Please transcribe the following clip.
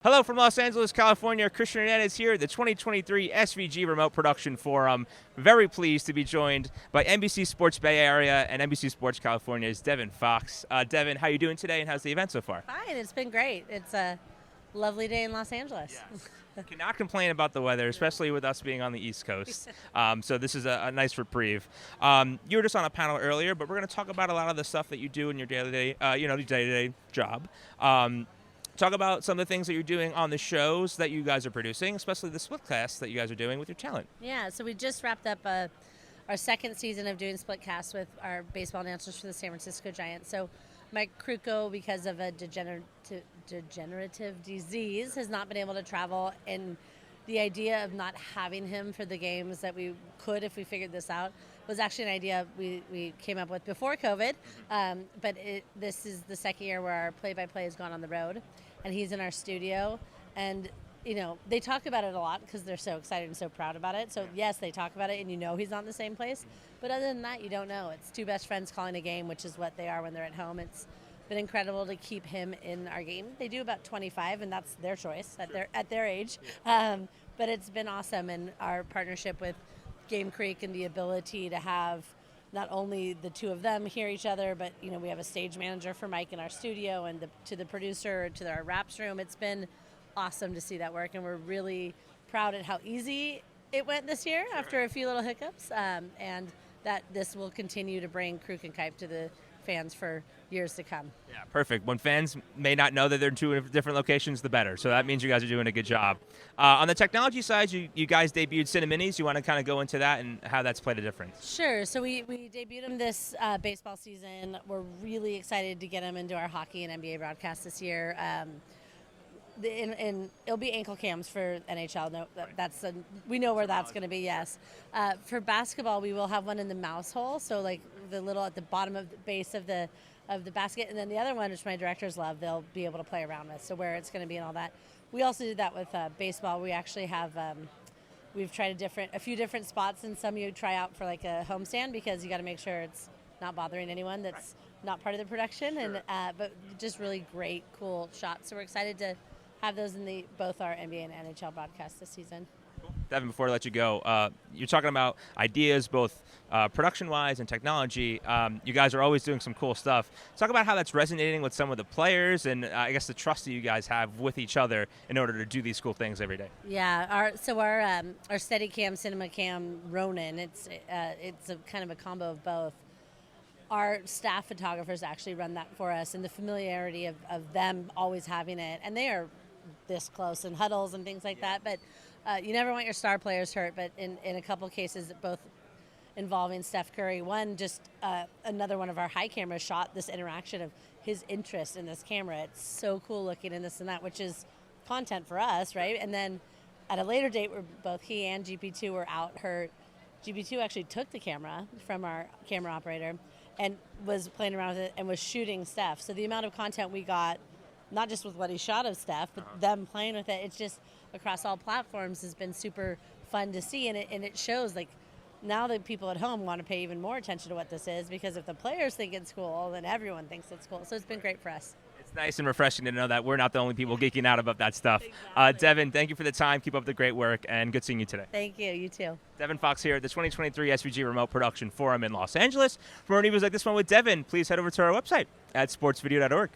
Hello from Los Angeles, California. Christian Hernandez here at the 2023 SVG Remote Production Forum. Very pleased to be joined by NBC Sports Bay Area and NBC Sports California's Devon Fox. Devon, how are you doing today, and how's the event so far? Fine, it's been great. It's a lovely day in Los Angeles. Yes. Cannot complain about the weather, especially with us being on the East Coast. So this is a nice reprieve. You were just on a panel earlier, but we're going to talk about a lot of the stuff that you do in your day-to-day, day-to-day job. Talk about some of the things that you're doing on the shows that you guys are producing, especially the SplitKasts that you guys are doing with your talent. Yeah, so we just wrapped up our second season of doing SplitKasts with our baseball announcers for the San Francisco Giants. So Mike Krukow, because of a degenerative disease, has not been able to travel, and the idea of not having him for the games that we could if we figured this out was actually an idea we came up with before COVID, but this is the second year where our play-by-play has gone on the road, and he's in our studio, and they talk about it a lot because they're so excited and so proud about it. So yes, they talk about it, and he's not in the same place, but other than that, you don't know. It's two best friends calling a game, which is what they are when they're at home. It's been incredible to keep him in our game. They do about 25, and that's their choice at their age. But it's been awesome, and our partnership with Game Creek and the ability to have not only the two of them hear each other, but we have a stage manager for Mike in our studio, and to the producer, to our wraps room. It's been awesome to see that work, and we're really proud at how easy it went this year after a few little hiccups, and that this will continue to bring Kruk and Kipe to the fans for years to come. Yeah, perfect. When fans may not know that they're in two different locations, the better. So that means you guys are doing a good job. On the technology side, you guys debuted Cineminis. You want to kind of go into that and how that's played a difference? Sure. So we debuted them this baseball season. We're really excited to get them into our hockey and NBA broadcast this year. And it'll be ankle cams for NHL. No, we know where that's going to be. Yes. For basketball, we will have one in the mouse hole. So like the little at the bottom of the base of the basket, and then the other one, which my directors love, they'll be able to play around with. So where it's going to be and all that. We also did that with baseball. We actually have we've tried a few different spots, and some you try out for like a homestand because you got to make sure it's not bothering anyone that's not part of the production. Sure. And but just really great, cool shots. So we're excited to have those in both our NBA and NHL broadcasts this season. Cool. Devon, before I let you go, you're talking about ideas, both production-wise and technology. You guys are always doing some cool stuff. Talk about how that's resonating with some of the players, and I guess the trust that you guys have with each other in order to do these cool things every day. Yeah, our Steadicam, CinemaCam, Ronin. It's a kind of a combo of both. Our staff photographers actually run that for us, and the familiarity of them always having it, and they are this close in huddles and things like that, but you never want your star players hurt. But in a couple of cases, both involving Steph Curry, another one of our high cameras shot this interaction of his interest in this camera. It's so cool looking and this and that, which is content for us, right? And then at a later date, where both he and GP2 were out hurt, GP2 actually took the camera from our camera operator and was playing around with it and was shooting Steph. So the amount of content we got, not just with what he shot of Steph, but them playing with it, it's just across all platforms has been super fun to see. And it shows, like, now that people at home want to pay even more attention to what this is, because if the players think it's cool, then everyone thinks it's cool. So it's been great for us. It's nice and refreshing to know that we're not the only people geeking out about that stuff. Exactly. Devon, thank you for the time. Keep up the great work, and good seeing you today. Thank you. You too. Devon Fox here at the 2023 SVG Remote Production Forum in Los Angeles. For more news like this one with Devon, please head over to our website at sportsvideo.org.